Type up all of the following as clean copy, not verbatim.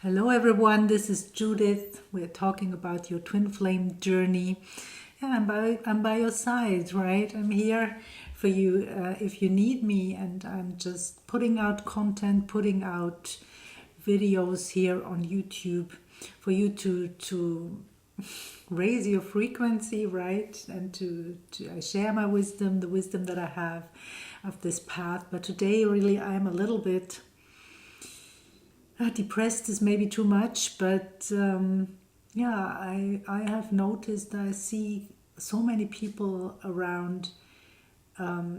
Hello everyone, this is Judith. We're talking about your twin flame journey. Yeah, I'm by your side, right? I'm here for you if you need me, and I'm just putting out content, putting out videos here on YouTube for you to raise your frequency, right? And to I share my wisdom, the wisdom that I have of this path. But today really I'm a little bit depressed is maybe too much, but yeah, I have noticed I see so many people around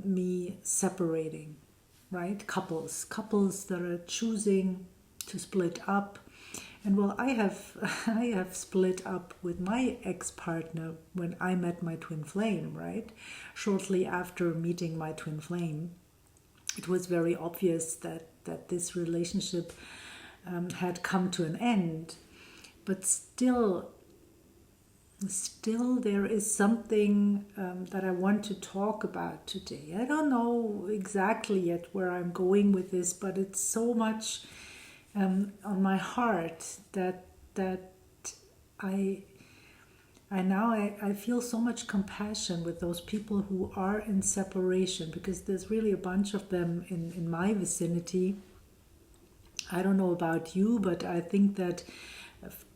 me separating, right? Couples that are choosing to split up. And well, I have split up with my ex-partner when I met my twin flame, right? Shortly after meeting my twin flame, it was very obvious that this relationship had come to an end, but still there is something that I want to talk about today. I don't know exactly yet where I'm going with this, but it's so much on my heart that I I feel so much compassion with those people who are in separation, because there's really a bunch of them in my vicinity. I don't know about you, but I think that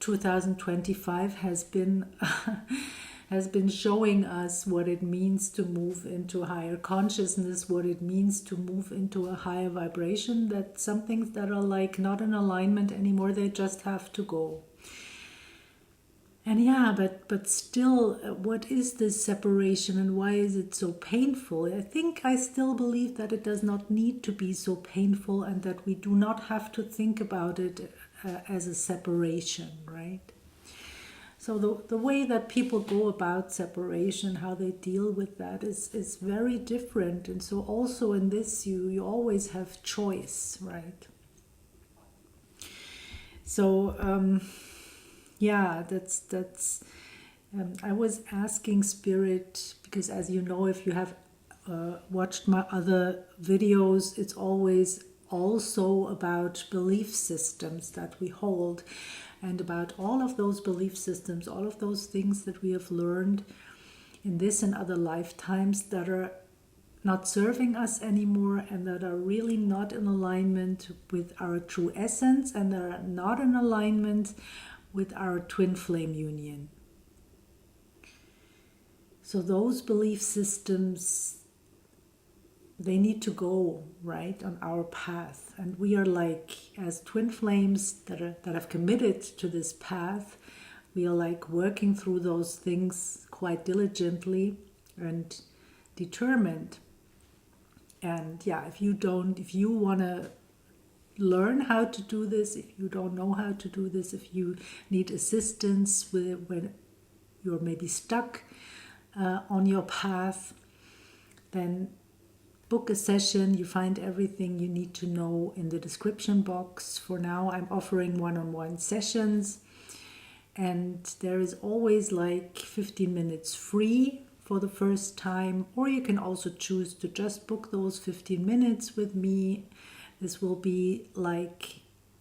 2025 has been has been showing us what it means to move into higher consciousness, what it means to move into a higher vibration, that some things that are like not in alignment anymore, they just have to go. And yeah, but still, what is this separation and why is it so painful? I think I still believe that it does not need to be so painful, and that we do not have to think about it as a separation, right? So the way that people go about separation, how they deal with that is very different. And so also in this, you always have choice, right? So yeah, that's I was asking Spirit, because as you know, if you have watched my other videos, it's always also about belief systems that we hold, and about all of those belief systems, all of those things that we have learned in this and other lifetimes that are not serving us anymore, and that are really not in alignment with our true essence, and that are not in alignment with our twin flame union. So those belief systems, they need to go, right, on our path. And we are like, as twin flames that have committed to this path, we are like working through those things quite diligently and determined. And yeah, if you want to learn how to do this, if you don't know how to do this, if you need assistance when you're maybe stuck on your path, then book a session. You find everything you need to know in the description box. For now, I'm offering one-on-one sessions, and there is always like 15 minutes free for the first time, or you can also choose to just book those 15 minutes with me. This will be like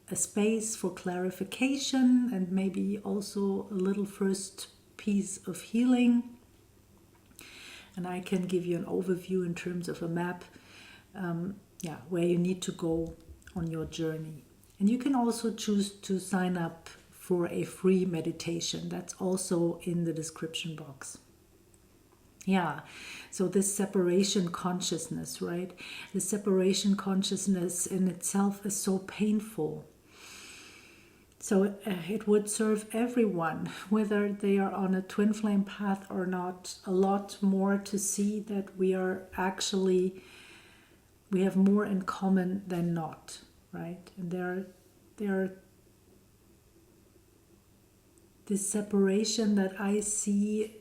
a space for clarification and maybe also a little first piece of healing. And I can give you an overview in terms of a map, where you need to go on your journey. And you can also choose to sign up for a free meditation. That's also in the description box. Yeah, so this separation consciousness, right? The separation consciousness in itself is so painful. So it would serve everyone, whether they are on a twin flame path or not, a lot more to see that we have more in common than not, right? And there are this separation that I see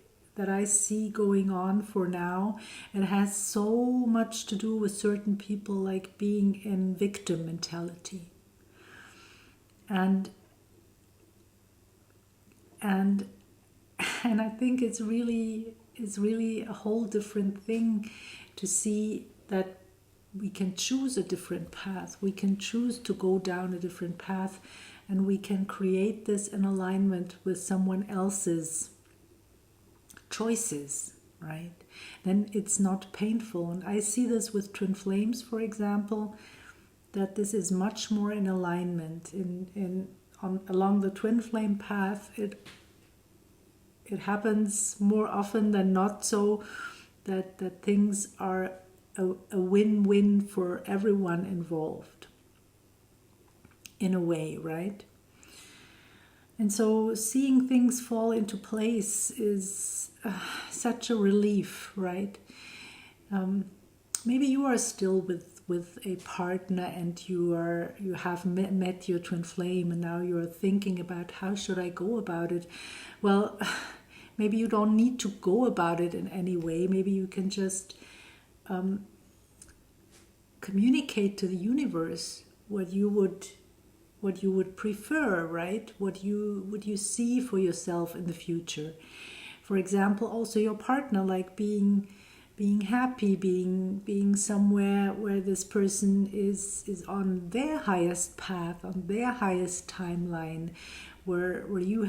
going on for now. It has so much to do with certain people like being in victim mentality. And I think it's really a whole different thing to see that we can choose a different path. We can choose to go down a different path, and we can create this in alignment with someone else's choices, right? Then it's not painful. And I see this with twin flames, for example, that this is much more in alignment. Along the twin flame path, it happens more often than not, so that things are a win-win for everyone involved, in a way, right? And so seeing things fall into place is such a relief, right? Maybe you are still with a partner, and you have met your twin flame, and now you're thinking about, how should I go about it? Well, maybe you don't need to go about it in any way. Maybe you can just communicate to the universe what you would prefer, right? What you see for yourself in the future. For example, also your partner, like being happy, being somewhere where this person is on their highest path, on their highest timeline, where you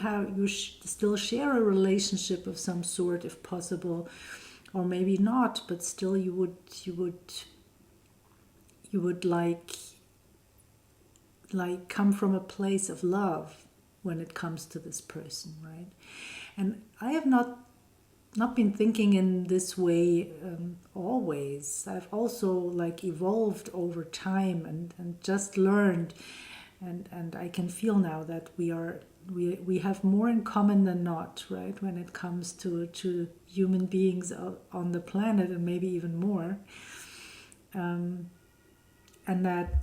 still share a relationship of some sort, if possible, or maybe not, but still you would like come from a place of love when it comes to this person, right? And I have not been thinking in this way always. I've also like evolved over time and just learned, and I can feel now that we have more in common than not, right? When it comes to human beings on the planet, and maybe even more, and that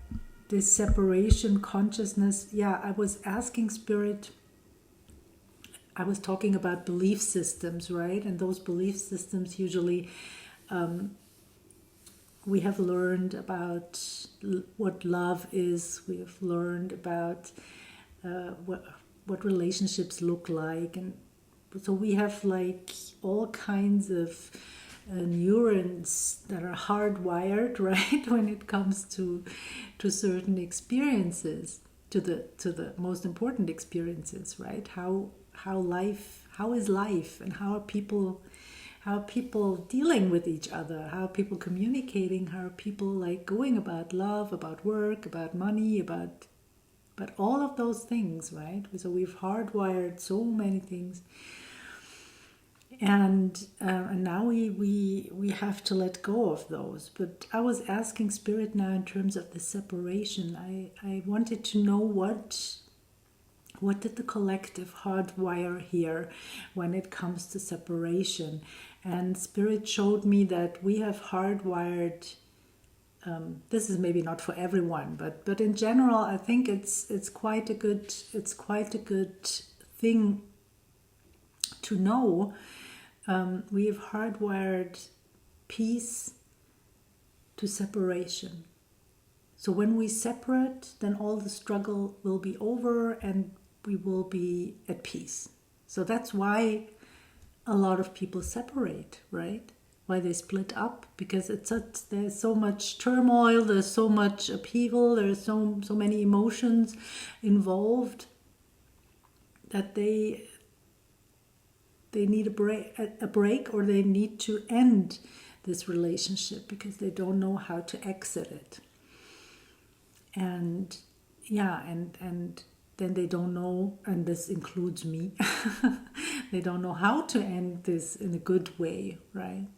this separation consciousness. Yeah, I was asking Spirit. I was talking about belief systems, right? And those belief systems usually, we have learned about what love is. We have learned about what relationships look like, and so we have like all kinds of neurons that are hardwired, right? When it comes to certain experiences, to the most important experiences, right? How is life, and how are people dealing with each other, how are people communicating, how are people like going about love, about work, about money, about all of those things, right? So we've hardwired so many things, and now we have to let go of those. But I was asking Spirit now in terms of the separation. I wanted to know what did the collective hardwire here when it comes to separation? And Spirit showed me that we have hardwired, this is maybe not for everyone, but in general, I think it's quite a good thing to know. We have hardwired peace to separation. So when we separate, then all the struggle will be over, and we will be at peace. So that's why a lot of people separate, right? Why they split up, because there's so much turmoil, there's so much upheaval, there's so many emotions involved that they need a break, or they need to end this relationship because they don't know how to exit it. And yeah, and then they don't know, and this includes me, they don't know how to end this in a good way, right?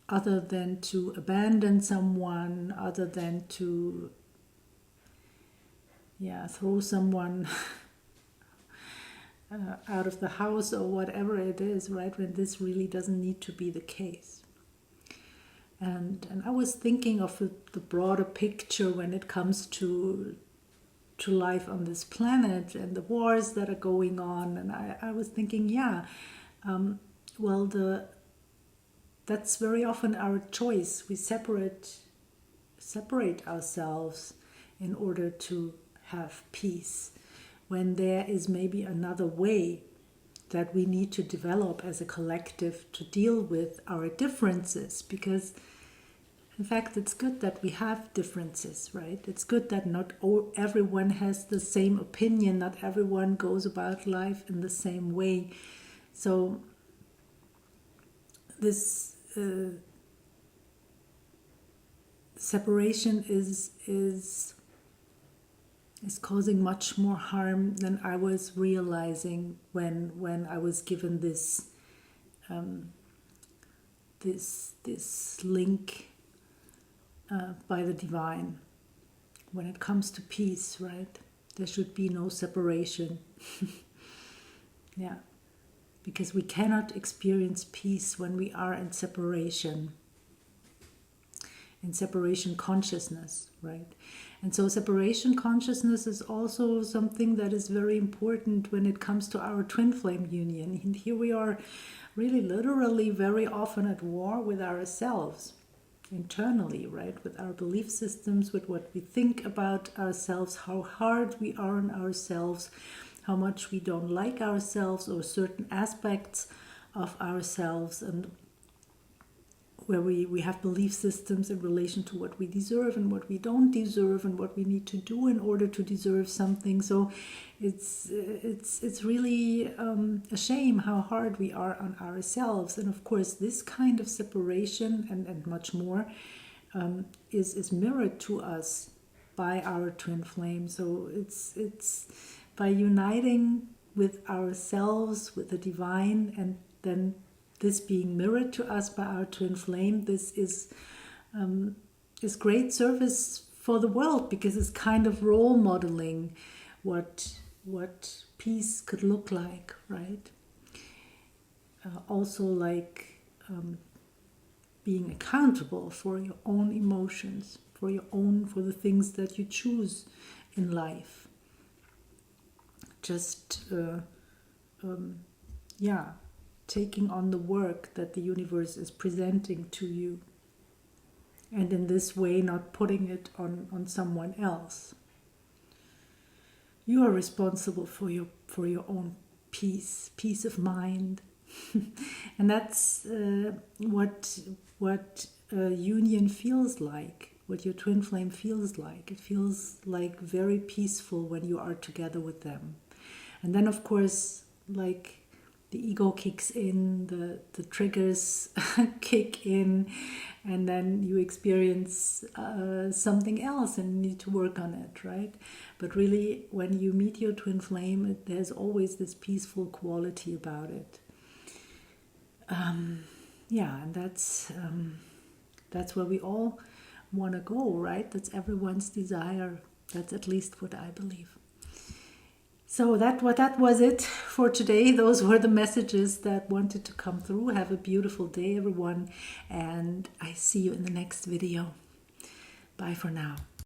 Other than to abandon someone, other than to throw someone out of the house or whatever it is, right? When this really doesn't need to be the case. And I was thinking of the broader picture when it comes to life on this planet and the wars that are going on. And I was thinking, that's very often our choice. We separate ourselves in order to have peace, when there is maybe another way that we need to develop as a collective to deal with our differences, because In fact, it's good that we have differences, right? It's good that not everyone has the same opinion, not everyone goes about life in the same way. So this separation is causing much more harm than I was realizing when I was given this this link by the divine. When it comes to peace, right? There should be no separation. Yeah, because we cannot experience peace when we are in separation consciousness, right? And so separation consciousness is also something that is very important when it comes to our twin flame union. And here we are really literally very often at war with ourselves internally, right? With our belief systems, with what we think about ourselves, how hard we are on ourselves, how much we don't like ourselves or certain aspects of ourselves, and where we have belief systems in relation to what we deserve and what we don't deserve and what we need to do in order to deserve something. So it's really a shame how hard we are on ourselves. And of course, this kind of separation and much more is mirrored to us by our twin flame. So it's by uniting with ourselves, with the divine, and then this being mirrored to us by our twin flame, this is great service for the world, because it's kind of role modeling what peace could look like, right? Also, like being accountable for your own emotions, for the things that you choose in life. Just taking on the work that the universe is presenting to you, and in this way not putting it on someone else. You are responsible for your own peace of mind. And that's what union feels like, what your twin flame feels like. It feels like very peaceful when you are together with them. And then of course, like, the ego kicks in, the triggers kick in, and then you experience something else and you need to work on it, right? But really, when you meet your twin flame, there's always this peaceful quality about it. And that's where we all want to go, right? That's everyone's desire. That's at least what I believe. So that was it for today. Those were the messages that wanted to come through. Have a beautiful day, everyone, and I see you in the next video. Bye for now.